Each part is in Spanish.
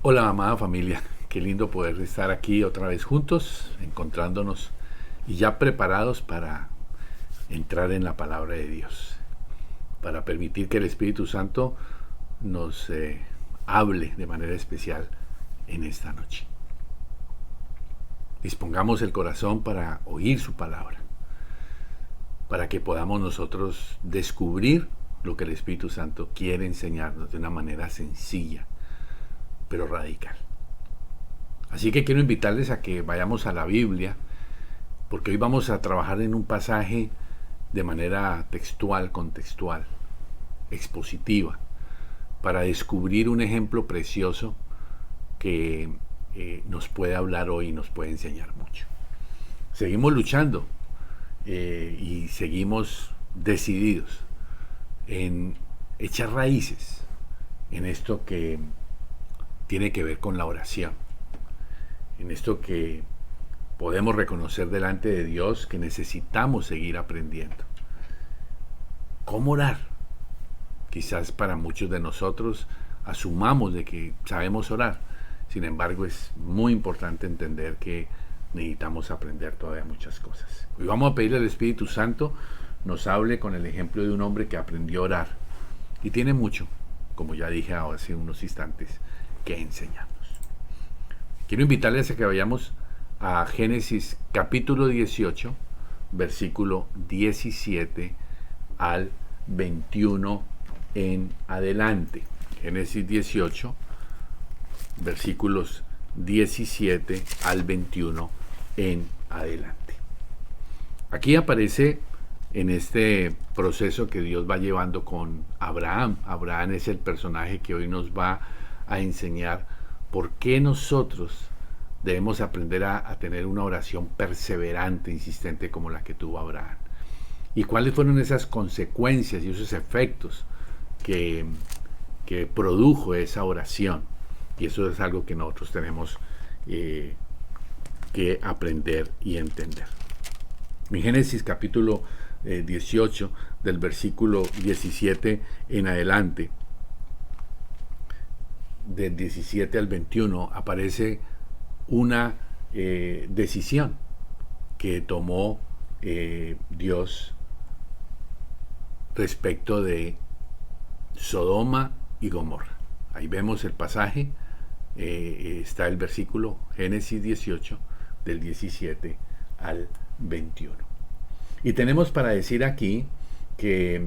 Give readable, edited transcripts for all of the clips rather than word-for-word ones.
Hola, amada familia. Qué lindo poder estar aquí otra vez juntos, encontrándonos y ya preparados para entrar en la palabra de Dios, para permitir que el Espíritu Santo nos hable de manera especial en esta noche. Dispongamos el corazón para oír su palabra, para que podamos nosotros descubrir lo que el Espíritu Santo quiere enseñarnos de una manera sencilla, pero radical. Así que quiero invitarles a que vayamos a la Biblia, porque hoy vamos a trabajar en un pasaje de manera textual, contextual, expositiva, para descubrir un ejemplo precioso que nos puede hablar hoy y nos puede enseñar mucho. Seguimos luchando y seguimos decididos en echar raíces en esto que tiene que ver con la oración, en esto que podemos reconocer delante de Dios que necesitamos seguir aprendiendo. ¿Cómo orar? Quizás para muchos de nosotros asumamos de que sabemos orar. Sin embargo, es muy importante entender que necesitamos aprender todavía muchas cosas. Hoy vamos a pedirle al Espíritu Santo nos hable con el ejemplo de un hombre que aprendió a orar. Y tiene mucho, como ya dije hace unos instantes, que enseñarnos. Quiero invitarles a que vayamos a Génesis capítulo 18, versículo 17 al 21 en adelante. Génesis 18, versículos 17 al 21 en adelante. Aquí aparece en este proceso que Dios va llevando con Abraham. Abraham es el personaje que hoy nos va a enseñar por qué nosotros debemos aprender a tener una oración perseverante, insistente como la que tuvo Abraham. ¿Y cuáles fueron esas consecuencias y esos efectos que produjo esa oración? Y eso es algo que nosotros tenemos que aprender y entender. En Génesis capítulo 18, del versículo 17 en adelante, del 17 al 21, aparece una decisión que tomó Dios respecto de Sodoma y Gomorra. Ahí vemos el pasaje, está el versículo Génesis 18 del 17 al 21. Y tenemos para decir aquí que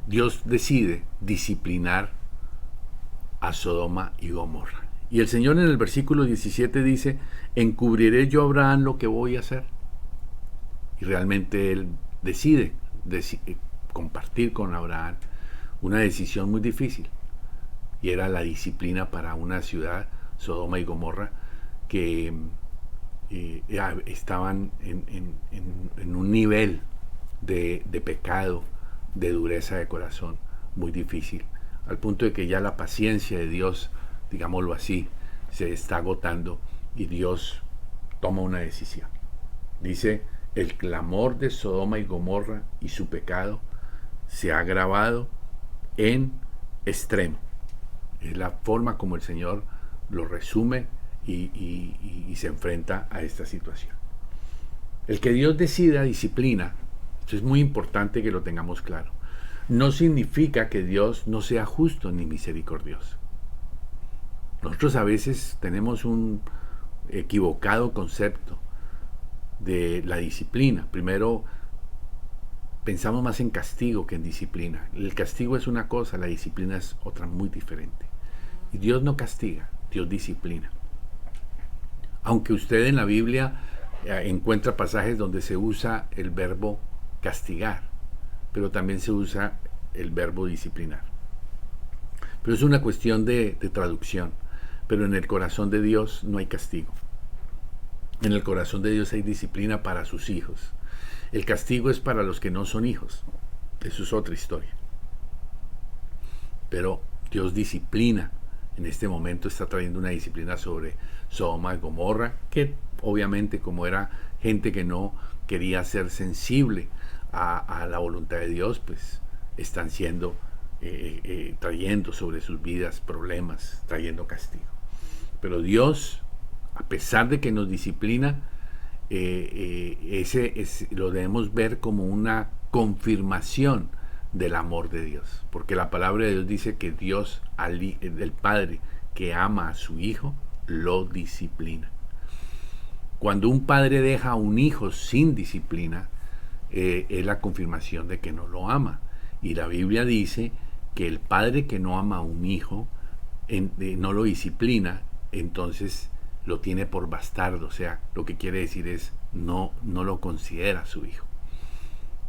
Dios decide disciplinar a Sodoma y Gomorra. Y el Señor en el versículo 17 dice, ¿encubriré yo a Abraham lo que voy a hacer? Y realmente Él decide compartir con Abraham una decisión muy difícil. Y era la disciplina para una ciudad, Sodoma y Gomorra, que estaban en un nivel de pecado, de dureza de corazón muy difícil, al punto de que ya la paciencia de Dios, digámoslo así, se está agotando y Dios toma una decisión. Dice, el clamor de Sodoma y Gomorra y su pecado se ha agravado en extremo. Es la forma como el Señor lo resume y se enfrenta a esta situación. El que Dios decida disciplina, eso es muy importante que lo tengamos claro, no significa que Dios no sea justo ni misericordioso. Nosotros a veces tenemos un equivocado concepto de la disciplina. Primero, pensamos más en castigo que en disciplina. El castigo es una cosa, la disciplina es otra muy diferente. Y Dios no castiga, Dios disciplina. Aunque usted en la Biblia encuentra pasajes donde se usa el verbo castigar, pero también se usa el verbo disciplinar. Pero es una cuestión de traducción. Pero en el corazón de Dios no hay castigo. En el corazón de Dios hay disciplina para sus hijos. El castigo es para los que no son hijos. Eso es otra historia. Pero Dios disciplina. En este momento está trayendo una disciplina sobre Sodoma y Gomorra, que obviamente como era gente que no quería ser sensible a la voluntad de Dios, pues están siendo trayendo sobre sus vidas problemas, trayendo castigo. Pero Dios, a pesar de que nos disciplina, lo debemos ver como una confirmación del amor de Dios. Porque la palabra de Dios dice que Dios, el Padre que ama a su Hijo, lo disciplina. Cuando un padre deja a un hijo sin disciplina, es la confirmación de que no lo ama. Y la Biblia dice que el padre que no ama a un hijo, no lo disciplina, entonces lo tiene por bastardo. O sea, lo que quiere decir es no lo considera su hijo.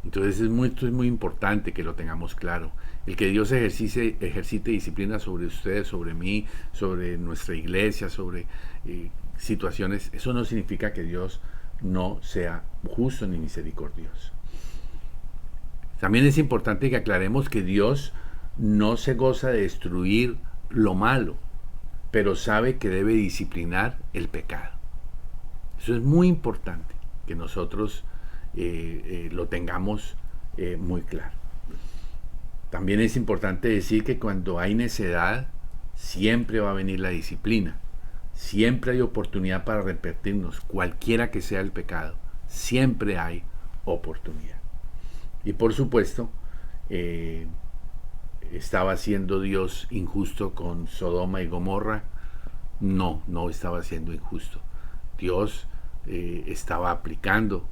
Entonces esto es muy importante que lo tengamos claro. El que Dios ejercite disciplina sobre ustedes, sobre mí, sobre nuestra iglesia, sobre situaciones, eso no significa que Dios no sea justo ni misericordioso. También es importante que aclaremos que Dios no se goza de destruir lo malo, pero sabe que debe disciplinar el pecado. Eso es muy importante que nosotros lo tengamos muy claro. También es importante decir que cuando hay necedad, siempre va a venir la disciplina. Siempre hay oportunidad para arrepentirnos, cualquiera que sea el pecado. Siempre hay oportunidad. Y por supuesto, ¿estaba siendo Dios injusto con Sodoma y Gomorra? No estaba siendo injusto. Dios estaba aplicando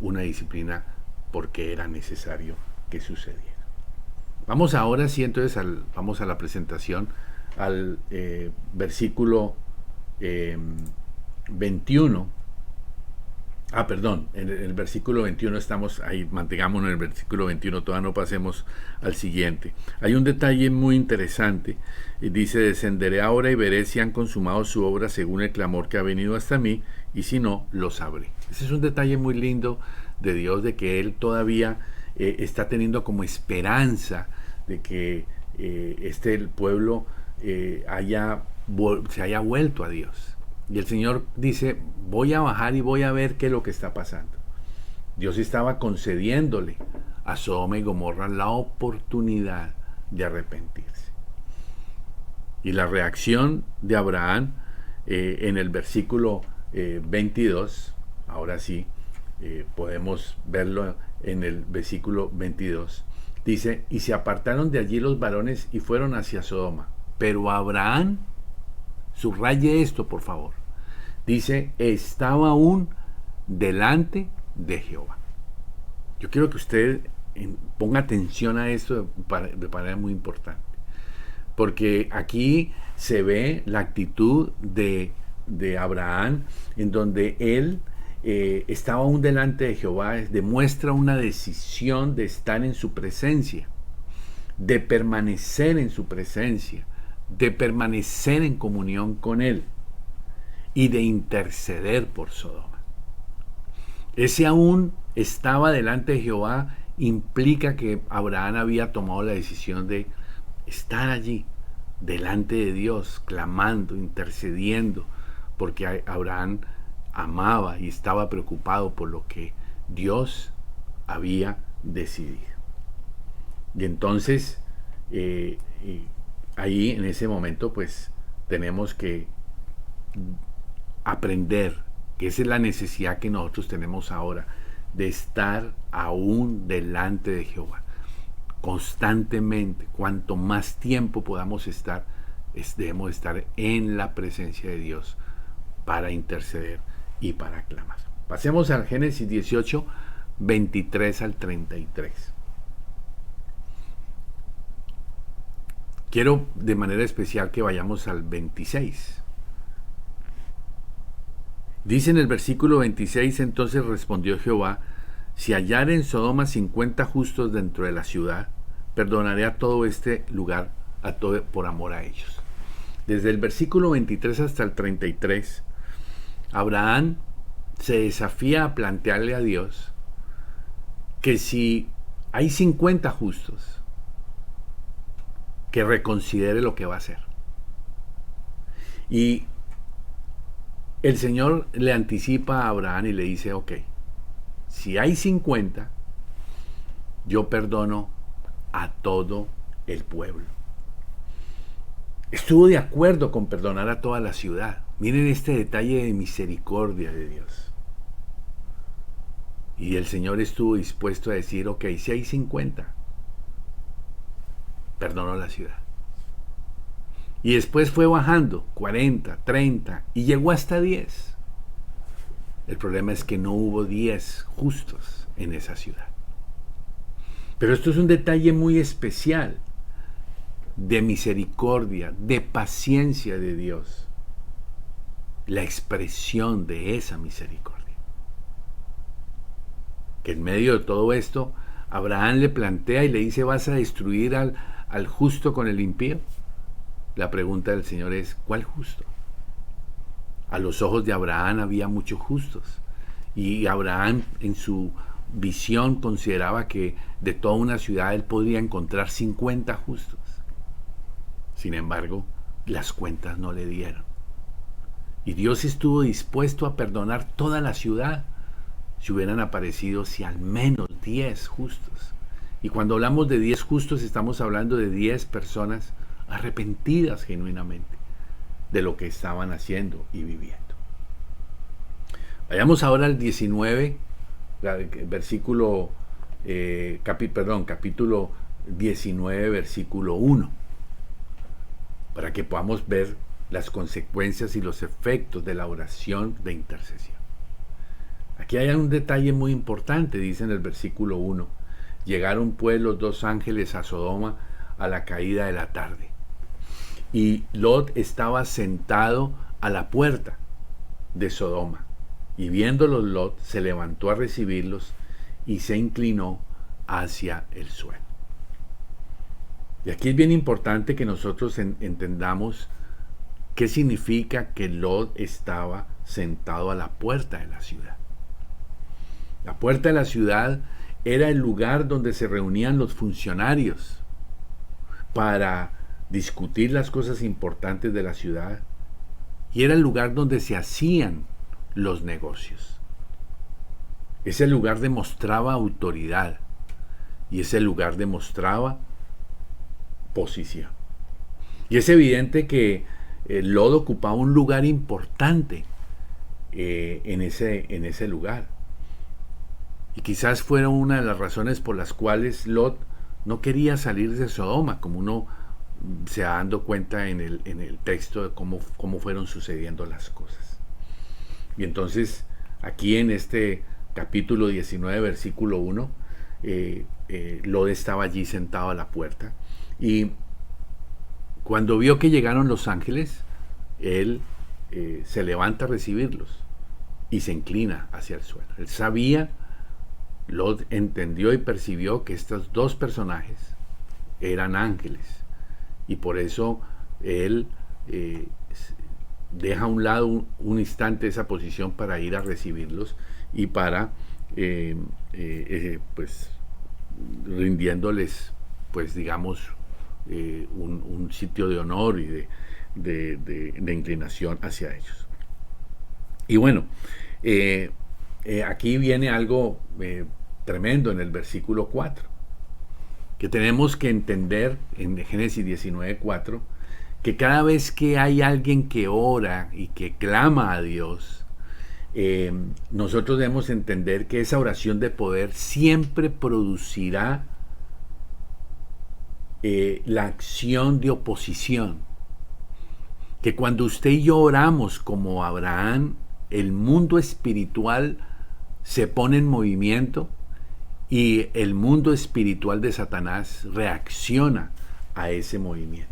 una disciplina porque era necesario que sucediera. Vamos ahora sí, entonces, vamos a la presentación, al versículo 21. En el versículo 21 estamos ahí, mantengámonos en el versículo 21, todavía no pasemos al siguiente. Hay un detalle muy interesante, dice: descenderé ahora y veré si han consumado su obra según el clamor que ha venido hasta mí, y si no, lo sabré. Ese es un detalle muy lindo de Dios, de que Él todavía está teniendo como esperanza de que el pueblo se haya vuelto a Dios. Y el Señor dice: voy a bajar y voy a ver qué es lo que está pasando. Dios estaba concediéndole a Sodoma y Gomorra la oportunidad de arrepentirse. Y la reacción de Abraham en el versículo 22, ahora sí, podemos verlo en el versículo 22, dice: y se apartaron de allí los varones y fueron hacia Sodoma. Pero Abraham, subraye esto por favor, dice: estaba aún delante de Jehová. Yo quiero que usted ponga atención a esto de manera muy importante, porque aquí se ve la actitud de Abraham, en donde él estaba aún delante de Jehová. Demuestra una decisión de estar en su presencia, de permanecer en su presencia, de permanecer en comunión con él y de interceder por Sodoma. Ese aún estaba delante de Jehová implica que Abraham había tomado la decisión de estar allí delante de Dios, clamando, intercediendo, porque Abraham amaba y estaba preocupado por lo que Dios había decidido. Y entonces ahí en ese momento pues tenemos que aprender que esa es la necesidad que nosotros tenemos ahora, de estar aún delante de Jehová constantemente. Cuanto más tiempo podamos estar, debemos estar en la presencia de Dios para interceder y para clamar. Pasemos al Génesis 18, 23 al 33. Quiero de manera especial que vayamos al 26. Dice en el versículo 26: entonces respondió Jehová: si hallare en Sodoma 50 justos dentro de la ciudad, perdonaré a todo este lugar por amor a ellos. Desde el versículo 23 hasta el 33, Abraham se desafía a plantearle a Dios que si hay 50 justos, que reconsidere lo que va a hacer. Y el Señor le anticipa a Abraham y le dice: ok, si hay 50, yo perdono a todo el pueblo. Estuvo de acuerdo con perdonar a toda la ciudad. Miren este detalle de misericordia de Dios. Y el Señor estuvo dispuesto a decir, ok, si hay 50, perdonó la ciudad. Y después fue bajando, 40, 30, y llegó hasta 10. El problema es que no hubo 10 justos en esa ciudad. Pero esto es un detalle muy especial de misericordia, de paciencia de Dios. La expresión de esa misericordia. Que en medio de todo esto, Abraham le plantea y le dice, ¿vas a destruir al justo con el impío? La pregunta del Señor es, ¿cuál justo? A los ojos de Abraham había muchos justos. Y Abraham en su visión consideraba que de toda una ciudad él podría encontrar 50 justos. Sin embargo, las cuentas no le dieron. Y Dios estuvo dispuesto a perdonar toda la ciudad si hubieran aparecido si al menos 10 justos. Y cuando hablamos de 10 justos estamos hablando de 10 personas arrepentidas genuinamente de lo que estaban haciendo y viviendo. Vayamos ahora al 19, capítulo 19, versículo 1, para que podamos ver las consecuencias y los efectos de la oración de intercesión. Aquí hay un detalle muy importante, dice en el versículo 1, llegaron pues los dos ángeles a Sodoma a la caída de la tarde. Y Lot estaba sentado a la puerta de Sodoma. Y viéndolos Lot se levantó a recibirlos y se inclinó hacia el suelo. Y aquí es bien importante que nosotros entendamos qué significa que Lot estaba sentado a la puerta de la ciudad. La puerta de la ciudad era el lugar donde se reunían los funcionarios para discutir las cosas importantes de la ciudad, y era el lugar donde se hacían los negocios. Ese lugar demostraba autoridad y ese lugar demostraba posición. Y es evidente que Lot ocupaba un lugar importante en ese lugar. Y quizás fuera una de las razones por las cuales Lot no quería salir de Sodoma, como uno se va dando cuenta en el texto de cómo fueron sucediendo las cosas. Y entonces, aquí en este capítulo 19, versículo 1, Lot estaba allí sentado a la puerta. Y cuando vio que llegaron los ángeles, él se levanta a recibirlos y se inclina hacia el suelo. Él sabía, Lot entendió y percibió que estos dos personajes eran ángeles. Y por eso él deja a un lado un instante esa posición para ir a recibirlos y para pues rindiéndoles, pues digamos, un sitio de honor y de inclinación hacia ellos. Y bueno, aquí viene algo tremendo en el versículo 4, que tenemos que entender en Génesis 19:4, que cada vez que hay alguien que ora y que clama a Dios, nosotros debemos entender que esa oración de poder siempre producirá la acción de oposición. Que cuando usted y yo oramos como Abraham, el mundo espiritual se pone en movimiento y el mundo espiritual de Satanás reacciona a ese movimiento.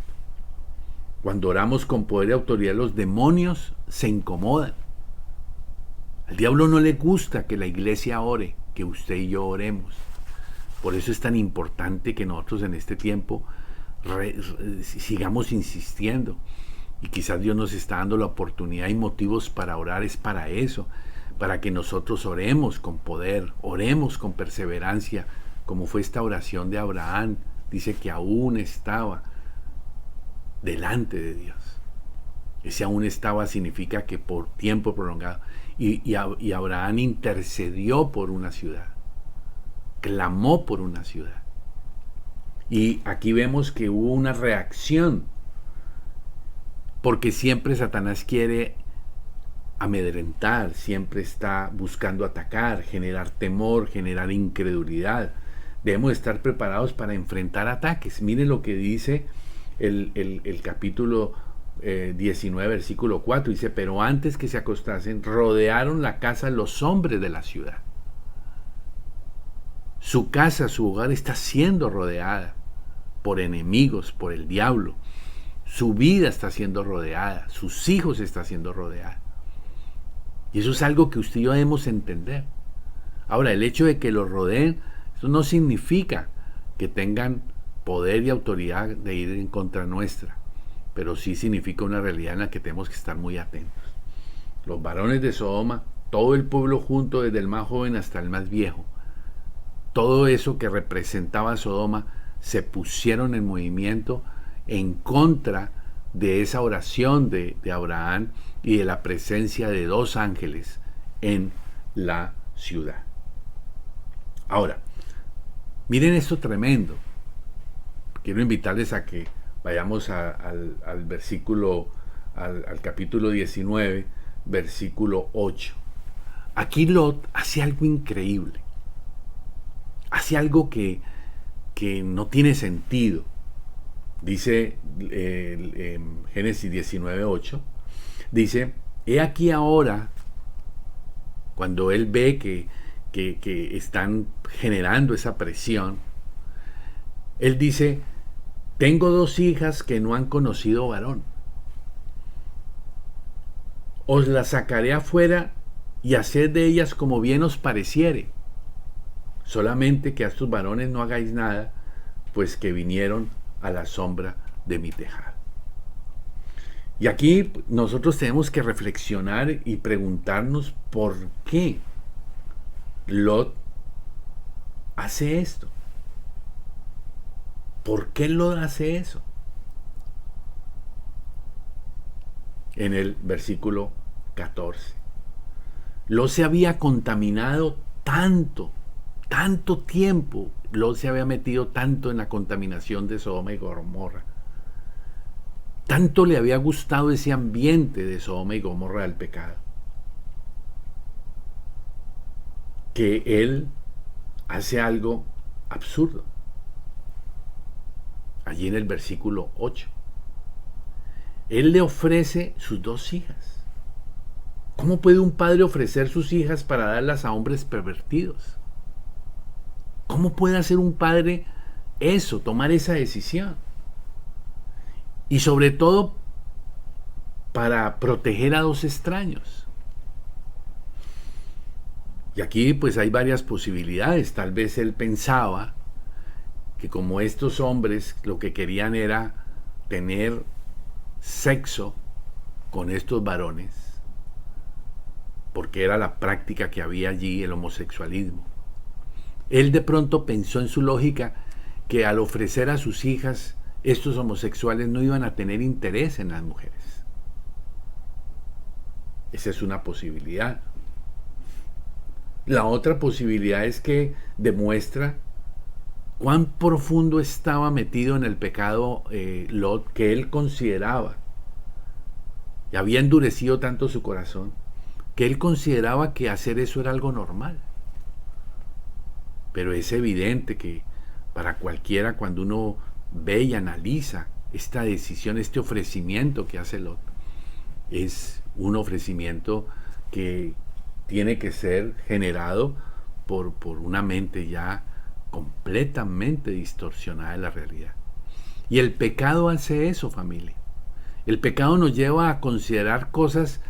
Cuando oramos con poder y autoridad, los demonios se incomodan. Al diablo no le gusta que la iglesia ore, que usted y yo oremos. Por eso es tan importante que nosotros en este tiempo sigamos insistiendo. Y quizás Dios nos está dando la oportunidad y motivos para orar, es para eso, para que nosotros oremos con poder, oremos con perseverancia, como fue esta oración de Abraham. Dice que aún estaba delante de Dios. Ese aún estaba significa que por tiempo prolongado. Y Abraham intercedió por una ciudad, clamó por una ciudad. Y aquí vemos que hubo una reacción porque siempre Satanás quiere amedrentar, siempre está buscando atacar, generar temor, generar incredulidad. Debemos estar preparados para enfrentar ataques. Miren lo que dice el capítulo 19, versículo 4. Dice, pero antes que se acostasen, rodearon la casa los hombres de la ciudad. Su casa, su hogar está siendo rodeada por enemigos, por el diablo. Su vida está siendo rodeada, sus hijos están siendo rodeados. Y eso es algo que usted y yo debemos entender. Ahora, el hecho de que los rodeen, eso no significa que tengan poder y autoridad de ir en contra nuestra, pero sí significa una realidad en la que tenemos que estar muy atentos. Los varones de Sodoma, todo el pueblo junto, desde el más joven hasta el más viejo, todo eso que representaba a Sodoma, se pusieron en movimiento en contra de esa oración de Abraham y de la presencia de dos ángeles en la ciudad. Ahora, miren esto tremendo. Quiero invitarles a que vayamos al versículo, al capítulo 19, versículo 8. Aquí Lot hace algo increíble. Hace algo que no tiene sentido. Dice Génesis 19:8, dice, he aquí ahora, cuando él ve que están generando esa presión, él dice, tengo dos hijas que no han conocido varón. Os las sacaré afuera y haced de ellas como bien os pareciere. Solamente que a estos varones no hagáis nada, pues que vinieron a la sombra de mi tejado. Y aquí nosotros tenemos que reflexionar y preguntarnos por qué Lot hace esto. ¿Por qué Lot hace eso? En el versículo 14. Lot se había contaminado tanto tiempo, Lot se había metido tanto en la contaminación de Sodoma y Gomorra. Tanto le había gustado ese ambiente de Sodoma y Gomorra del pecado, que él hace algo absurdo. Allí en el versículo 8. Él le ofrece sus dos hijas. ¿Cómo puede un padre ofrecer sus hijas para darlas a hombres pervertidos? ¿Cómo puede hacer un padre eso, tomar esa decisión? Y sobre todo para proteger a dos extraños. Y aquí pues hay varias posibilidades. Tal vez él pensaba que como estos hombres lo que querían era tener sexo con estos varones, porque era la práctica que había allí, el homosexualismo. Él de pronto pensó en su lógica que al ofrecer a sus hijas, estos homosexuales no iban a tener interés en las mujeres. Esa es una posibilidad. La otra posibilidad es que demuestra cuán profundo estaba metido en el pecado Lot, que él consideraba, y había endurecido tanto su corazón, que él consideraba que hacer eso era algo normal. Pero es evidente que para cualquiera, cuando uno ve y analiza esta decisión, este ofrecimiento que hace Lot, es un ofrecimiento que tiene que ser generado por una mente ya completamente distorsionada de la realidad. Y el pecado hace eso, familia. El pecado nos lleva a considerar cosas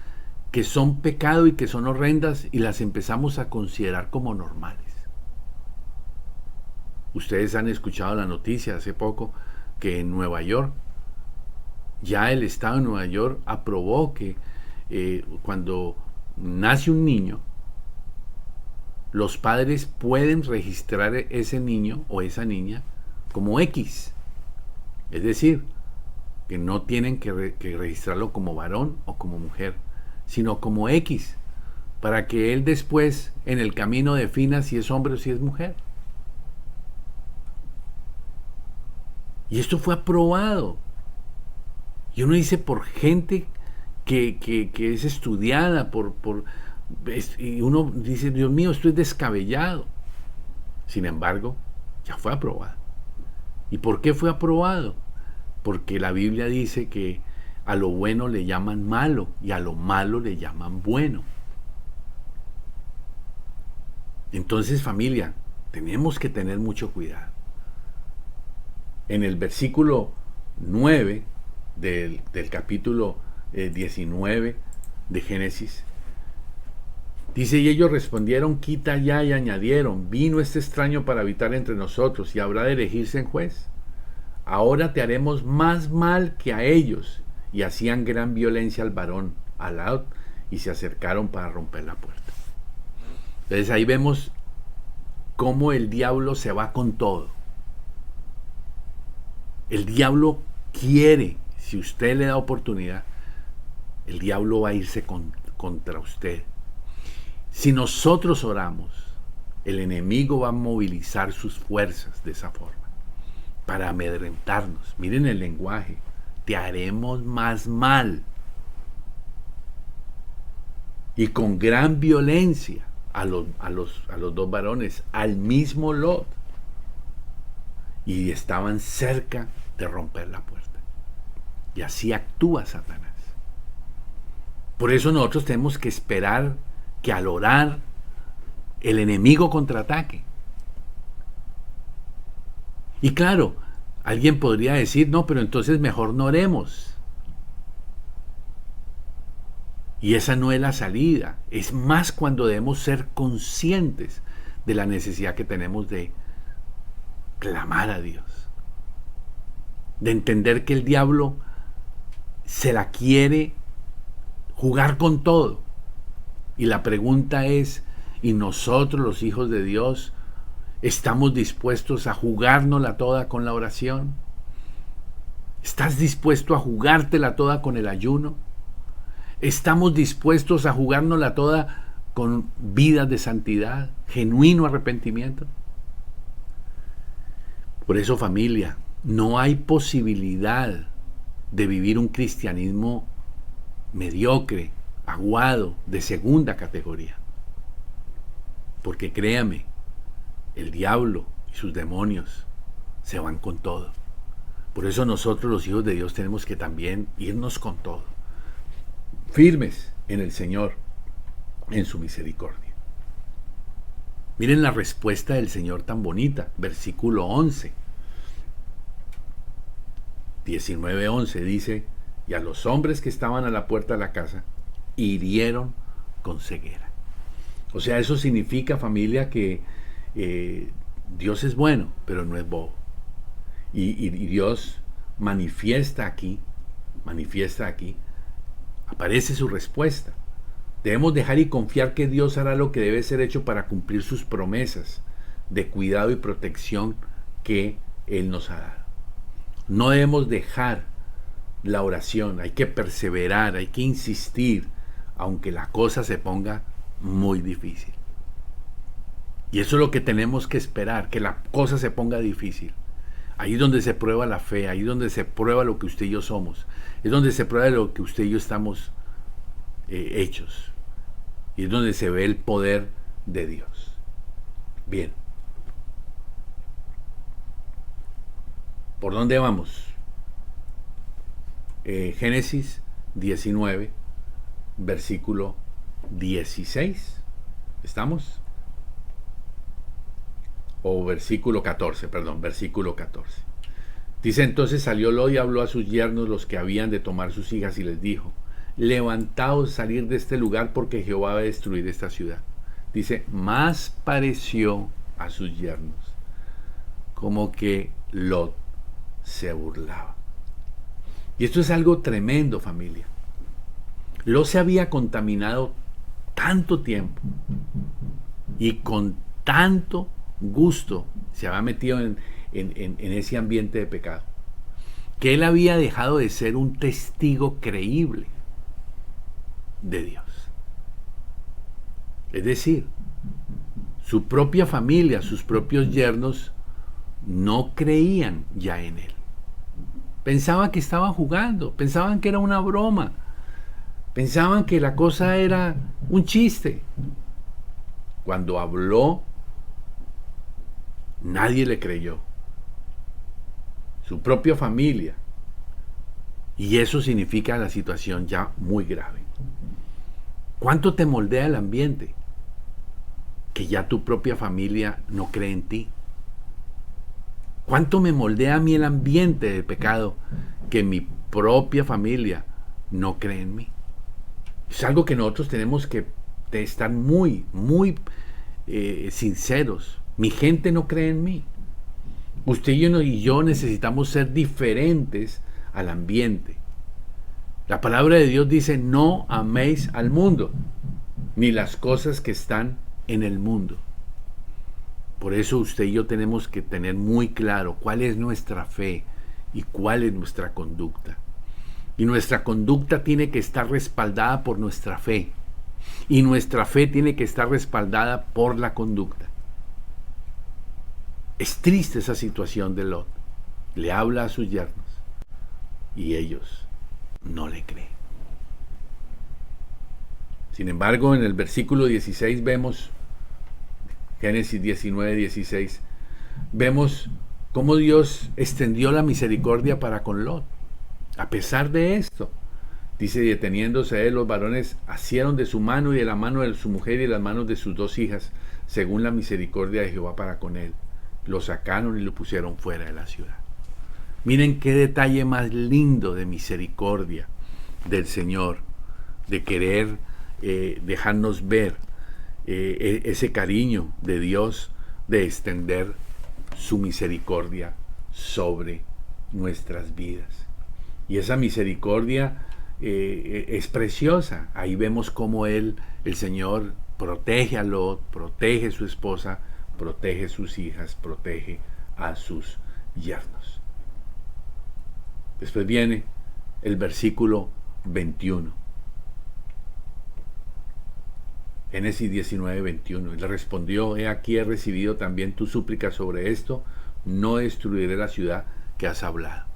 que son pecado y que son horrendas y las empezamos a considerar como normales. Ustedes han escuchado la noticia hace poco que en Nueva York, ya el estado de Nueva York aprobó que cuando nace un niño, los padres pueden registrar ese niño o esa niña como X. Es decir, que no tienen que registrarlo como varón o como mujer, sino como X, para que él después en el camino defina si es hombre o si es mujer. Y esto fue aprobado. Y uno dice por gente que es estudiada, y uno dice, Dios mío, esto es descabellado. Sin embargo, ya fue aprobado. ¿Y por qué fue aprobado? Porque la Biblia dice que a lo bueno le llaman malo y a lo malo le llaman bueno. Entonces, familia, tenemos que tener mucho cuidado. En el versículo 9 del capítulo 19 de Génesis, dice, y ellos respondieron, quita ya, y añadieron, vino este extraño para habitar entre nosotros y habrá de elegirse en juez. Ahora te haremos más mal que a ellos. Y hacían gran violencia al varón, a Lot, y se acercaron para romper la puerta. Entonces ahí vemos cómo el diablo se va con todo. El diablo quiere, si usted le da oportunidad, el diablo va a irse contra usted. Si nosotros oramos, el enemigo va a movilizar sus fuerzas de esa forma, para amedrentarnos. Miren el lenguaje, te haremos más mal. Y con gran violencia a los dos varones, al mismo Lot. Y estaban cerca de romper la puerta. Y así actúa Satanás. Por eso nosotros tenemos que esperar que al orar el enemigo contraataque. Y claro, alguien podría decir, no, pero entonces mejor no oremos. Y esa no es la salida. Es más cuando debemos ser conscientes de la necesidad que tenemos de clamar a Dios. De entender que el diablo se la quiere jugar con todo. Y la pregunta es, ¿y nosotros los hijos de Dios estamos dispuestos a jugárnosla toda con la oración? ¿Estás dispuesto a jugártela toda con el ayuno? ¿Estamos dispuestos a jugárnosla toda con vidas de santidad, genuino arrepentimiento? Por eso, familia, no hay posibilidad de vivir un cristianismo mediocre, aguado, de segunda categoría. Porque créame, el diablo y sus demonios se van con todo. Por eso nosotros los hijos de Dios tenemos que también irnos con todo. Firmes en el Señor, en su misericordia. Miren la respuesta del Señor tan bonita, versículo 11. 19:11 dice, y a los hombres que estaban a la puerta de la casa, hirieron con ceguera. O sea, eso significa, familia, que Dios es bueno, pero no es bobo. Y Dios manifiesta aquí, aparece su respuesta. Debemos dejar y confiar que Dios hará lo que debe ser hecho para cumplir sus promesas de cuidado y protección que Él nos ha dado. No debemos dejar la oración, hay que perseverar, hay que insistir, aunque la cosa se ponga muy difícil. Y eso es lo que tenemos que esperar, que la cosa se ponga difícil. Ahí es donde se prueba la fe, ahí es donde se prueba lo que usted y yo somos, es donde se prueba lo que usted y yo estamos hechos. Y es donde se ve el poder de Dios. Bien. ¿Por dónde vamos? Génesis 19, versículo 16. ¿Estamos? O versículo 14, perdón, versículo 14. Dice, entonces salió Lot y habló a sus yernos, los que habían de tomar sus hijas, y les dijo, levantaos, salir de este lugar, porque Jehová va a destruir esta ciudad. Dice, más pareció a sus yernos como que Lot se burlaba. Y esto es algo tremendo, familia. Lot se había contaminado tanto tiempo y con tanto gusto se había metido en ese ambiente de pecado, que él había dejado de ser un testigo creíble de Dios. Es decir, su propia familia, sus propios yernos no creían ya en él. Pensaban que estaban jugando, pensaban que era una broma, pensaban que la cosa era un chiste. Cuando habló, nadie le creyó. Su propia familia. Y eso significa la situación ya muy grave. ¿Cuánto te moldea el ambiente? Que ya tu propia familia no cree en ti. ¿Cuánto me moldea a mí el ambiente del pecado? Que mi propia familia no cree en mí. Es algo que nosotros tenemos que estar muy sinceros. Mi gente no cree en mí. Usted y yo necesitamos ser diferentes al ambiente. La palabra de Dios dice: no améis al mundo, ni las cosas que están en el mundo. Por eso usted y yo tenemos que tener muy claro cuál es nuestra fe y cuál es nuestra conducta. Y nuestra conducta tiene que estar respaldada por nuestra fe. Y nuestra fe tiene que estar respaldada por la conducta. Es triste esa situación de Lot. Le habla a sus yernos y ellos no le creen. Sin embargo, en el versículo 16 vemos, Génesis 19, 16, vemos cómo Dios extendió la misericordia para con Lot. A pesar de esto, dice: deteniéndose él, los varones asieron de su mano y de la mano de su mujer y de las manos de sus dos hijas, según la misericordia de Jehová para con él. Lo sacaron y lo pusieron fuera de la ciudad. Miren qué detalle más lindo de misericordia del Señor, de querer dejarnos ver ese cariño de Dios, de extender su misericordia sobre nuestras vidas. Y esa misericordia es preciosa. Ahí vemos cómo el Señor protege a Lot, protege a su esposa, protege a sus hijas, protege a sus yernos. Después viene el versículo 21. Génesis 19, 21. Y le respondió: he aquí, he recibido también tu súplica sobre esto, no destruiré la ciudad que has hablado.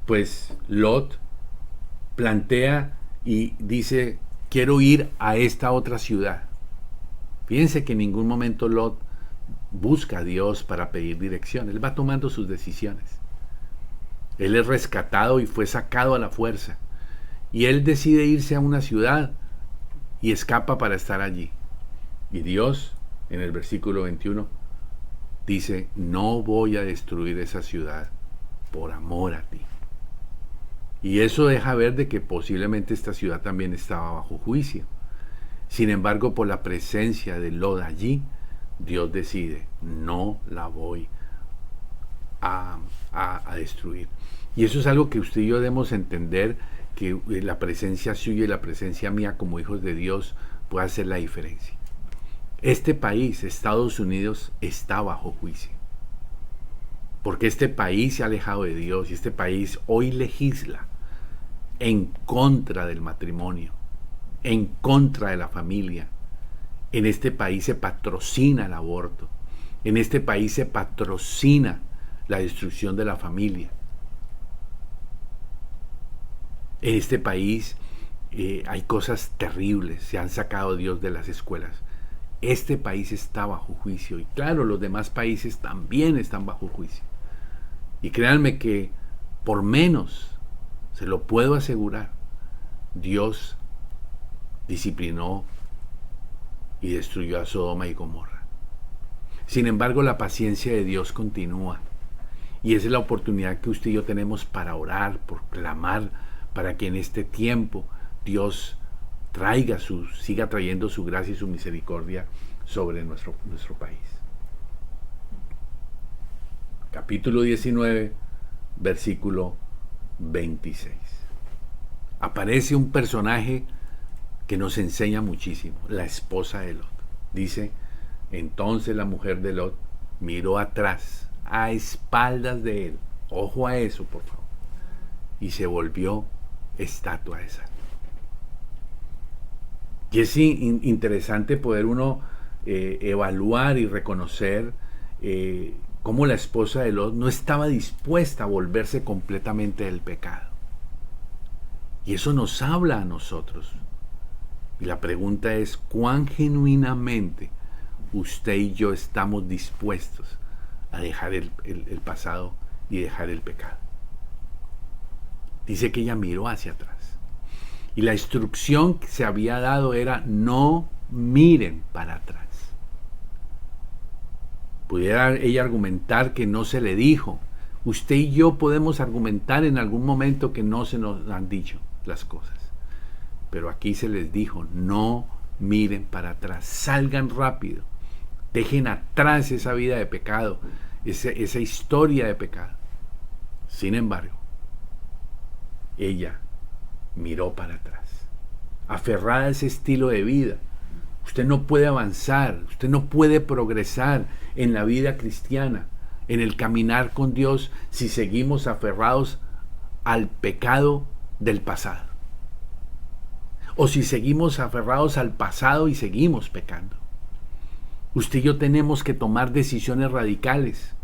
Pues Lot plantea y dice: quiero ir a esta otra ciudad. Fíjense que en ningún momento Lot busca a Dios para pedir dirección. Él va tomando sus decisiones. Él es rescatado y fue sacado a la fuerza. Y él decide irse a una ciudad y escapa para estar allí. Y Dios, en el versículo 21, dice: no voy a destruir esa ciudad por amor a ti. Y eso deja ver de que posiblemente esta ciudad también estaba bajo juicio. Sin embargo, por la presencia de Lot allí, Dios decide: no la voy a destruir. Y eso es algo que usted y yo debemos entender, que la presencia suya y la presencia mía como hijos de Dios puede hacer la diferencia. Este país, Estados Unidos, está bajo juicio. Porque este país se ha alejado de Dios y este país hoy legisla en contra del matrimonio, en contra de la familia. En este país se patrocina el aborto. En este país se patrocina la destrucción de la familia. En este país hay cosas terribles. Se han sacado a Dios de las escuelas. Este país está bajo juicio. Y claro, los demás países también están bajo juicio. Y créanme que por menos, se lo puedo asegurar, Dios disciplinó y destruyó a Sodoma y Gomorra. Sin embargo, la paciencia de Dios continúa. Y esa es la oportunidad que usted y yo tenemos para orar, por clamar, para que en este tiempo Dios siga trayendo su gracia y su misericordia sobre nuestro país. Capítulo 19, versículo 26. Aparece un personaje que nos enseña muchísimo, la esposa de Lot. Dice: entonces la mujer de Lot miró atrás, a espaldas de él, ojo a eso por favor, y se volvió estatua de sal. Y es interesante poder uno evaluar y reconocer cómo la esposa de Lot no estaba dispuesta a volverse completamente del pecado. Y eso nos habla a nosotros. Y la pregunta es, ¿cuán genuinamente usted y yo estamos dispuestos a dejar el pasado y dejar el pecado? Dice que ella miró hacia atrás. Y la instrucción que se había dado era: no miren para atrás. Pudiera ella argumentar que no se le dijo. Usted y yo podemos argumentar en algún momento que no se nos han dicho las cosas. Pero aquí se les dijo: no miren para atrás, salgan rápido, dejen atrás esa vida de pecado, esa historia de pecado. Sin embargo, ella miró para atrás, aferrada a ese estilo de vida. Usted no puede avanzar, usted no puede progresar en la vida cristiana, en el caminar con Dios, si seguimos aferrados al pecado del pasado. O si seguimos aferrados al pasado y seguimos pecando. Usted y yo tenemos que tomar decisiones radicales.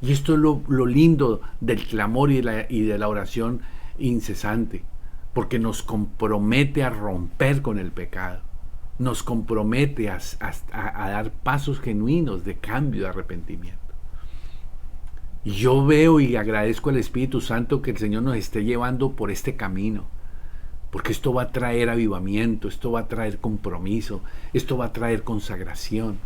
Y esto es lo lindo del clamor y de la oración incesante, porque nos compromete a romper con el pecado. Nos compromete a dar pasos genuinos de cambio, de arrepentimiento. Y yo veo y agradezco al Espíritu Santo que el Señor nos esté llevando por este camino, porque esto va a traer avivamiento, esto va a traer compromiso, esto va a traer consagración.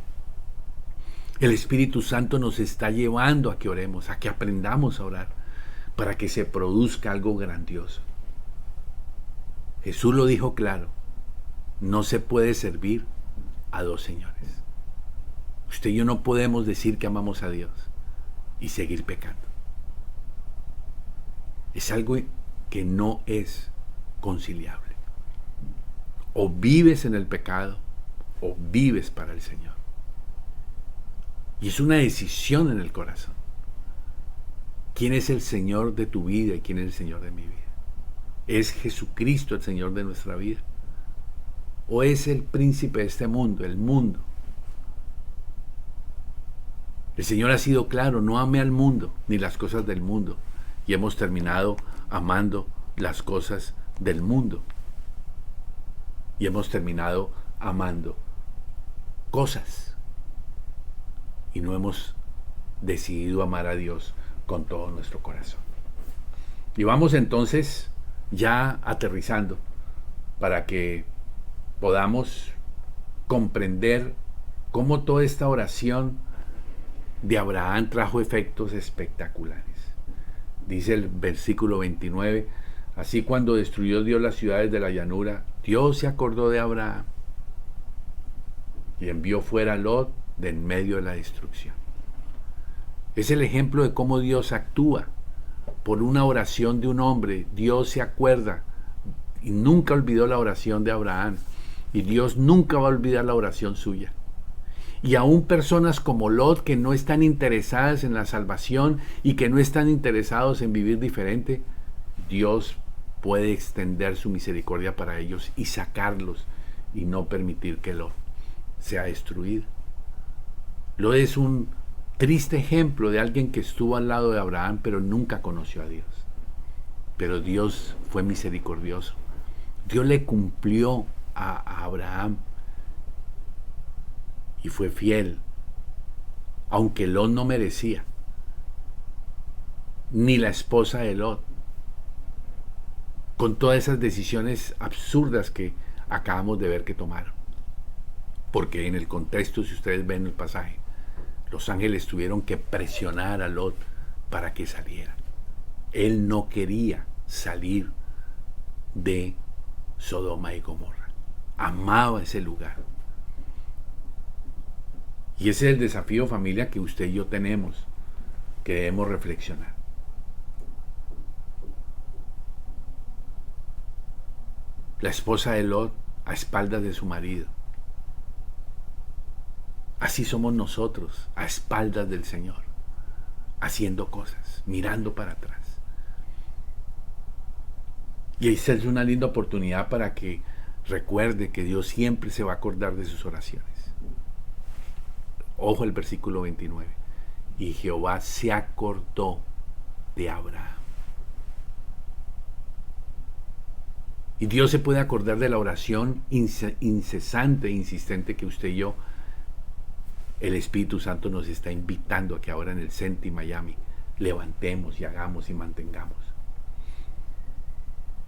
El Espíritu Santo nos está llevando a que oremos, a que aprendamos a orar, para que se produzca algo grandioso. Jesús lo dijo claro: no se puede servir a dos señores. Usted y yo no podemos decir que amamos a Dios y seguir pecando. Es algo que no es conciliable. O vives en el pecado o vives para el Señor. Y es una decisión en el corazón. ¿Quién es el Señor de tu vida y quién es el Señor de mi vida? ¿Es Jesucristo el Señor de nuestra vida? ¿O es el príncipe de este mundo, el mundo? El Señor ha sido claro: no ame al mundo ni las cosas del mundo. Y hemos terminado amando las cosas del mundo. Y hemos terminado amando cosas. Y no hemos decidido amar a Dios con todo nuestro corazón. Y vamos entonces ya aterrizando para que podamos comprender cómo toda esta oración de Abraham trajo efectos espectaculares. Dice el versículo 29: así, cuando destruyó Dios las ciudades de la llanura, Dios se acordó de Abraham y envió fuera a Lot de en medio de la destrucción. Es el ejemplo de cómo Dios actúa. Por una oración de un hombre, Dios se acuerda y nunca olvidó la oración de Abraham. Y Dios nunca va a olvidar la oración suya. Y aún personas como Lot, que no están interesadas en la salvación y que no están interesados en vivir diferente, Dios puede extender su misericordia para ellos y sacarlos y no permitir que Lot sea destruido. Lot es un triste ejemplo de alguien que estuvo al lado de Abraham pero nunca conoció a Dios. Pero Dios fue misericordioso. Dios le cumplió a Abraham y fue fiel, aunque Lot no merecía, ni la esposa de Lot, con todas esas decisiones absurdas que acabamos de ver que tomaron. Porque en el contexto, si ustedes ven el pasaje, los ángeles tuvieron que presionar a Lot para que saliera. Él no quería salir de Sodoma y Gomorra. Amaba ese lugar. Y ese es el desafío, familia, que usted y yo tenemos, que debemos reflexionar. La esposa de Lot a espaldas de su marido. Así somos nosotros, a espaldas del Señor, haciendo cosas, mirando para atrás. Y esa es una linda oportunidad para que recuerde que Dios siempre se va a acordar de sus oraciones. Ojo el versículo 29. y Jehová se acordó de Abraham. Y Dios se puede acordar de la oración incesante e insistente que usted y yo, el Espíritu Santo nos está invitando a que ahora en el Senti Miami levantemos y hagamos y mantengamos.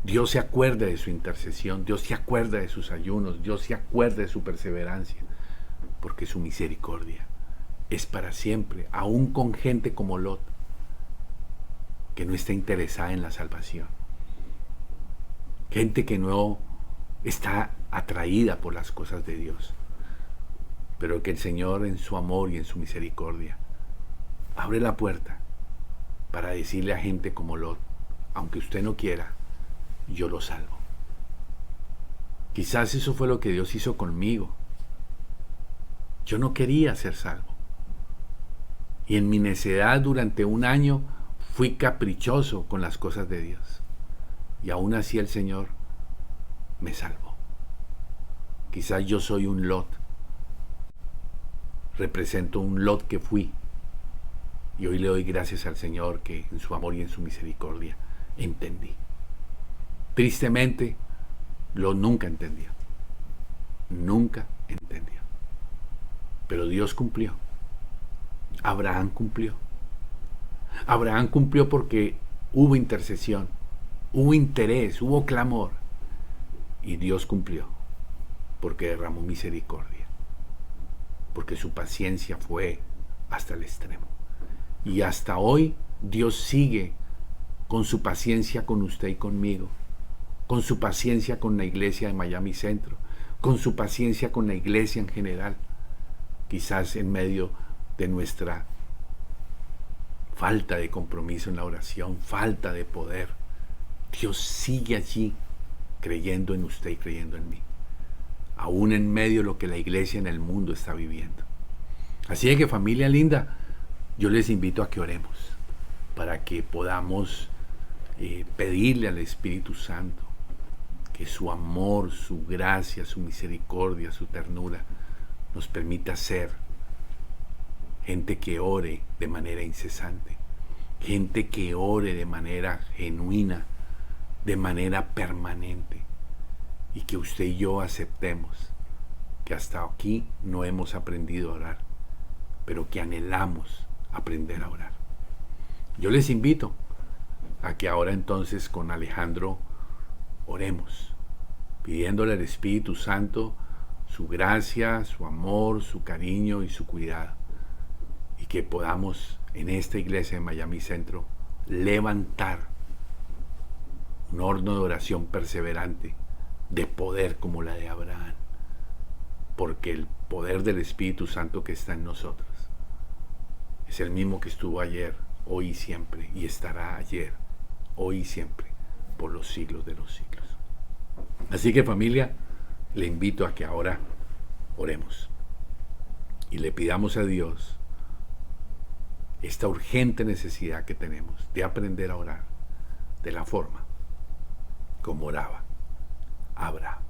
Dios se acuerda de su intercesión, Dios se acuerda de sus ayunos, Dios se acuerda de su perseverancia, porque su misericordia es para siempre, aún con gente como Lot, que no está interesada en la salvación. Gente que no está atraída por las cosas de Dios, pero que el Señor en su amor y en su misericordia abre la puerta para decirle a gente como Lot, aunque usted no quiera, yo lo salvo. Quizás eso fue lo que Dios hizo conmigo. Yo no quería ser salvo. Y en mi necedad durante un año fui caprichoso con las cosas de Dios. Y aún así el Señor me salvó. Quizás yo soy un Lot. Represento un Lot que fui. Y hoy le doy gracias al Señor que en su amor y en su misericordia entendí. Tristemente, Lot nunca entendió. Nunca entendió. Pero Dios cumplió. Abraham cumplió. Abraham cumplió porque hubo intercesión, hubo interés, hubo clamor. Y Dios cumplió porque derramó misericordia. Porque su paciencia fue hasta el extremo. Y hasta hoy Dios sigue con su paciencia con usted y conmigo. Con su paciencia con la iglesia de Miami Centro. Con su paciencia con la iglesia en general. Quizás en medio de nuestra falta de compromiso en la oración, falta de poder, Dios sigue allí creyendo en usted y creyendo en mí, aún en medio de lo que la iglesia en el mundo está viviendo. Así que, familia linda, yo les invito a que oremos para que podamos pedirle al Espíritu Santo que su amor, su gracia, su misericordia, su ternura nos permita ser gente que ore de manera incesante, gente que ore de manera genuina, de manera permanente, y que usted y yo aceptemos que hasta aquí no hemos aprendido a orar, pero que anhelamos aprender a orar. Yo les invito a que ahora entonces con Alejandro oremos, pidiéndole al Espíritu Santo su gracia, su amor, su cariño y su cuidado, y que podamos en esta iglesia de Miami Centro levantar un horno de oración perseverante, de poder como la de Abraham, porque el poder del Espíritu Santo que está en nosotros es el mismo que estuvo ayer, hoy y siempre, y estará ayer, hoy y siempre, por los siglos de los siglos. Así que, familia, le invito a que ahora oremos y le pidamos a Dios esta urgente necesidad que tenemos de aprender a orar de la forma como oraba Abraham.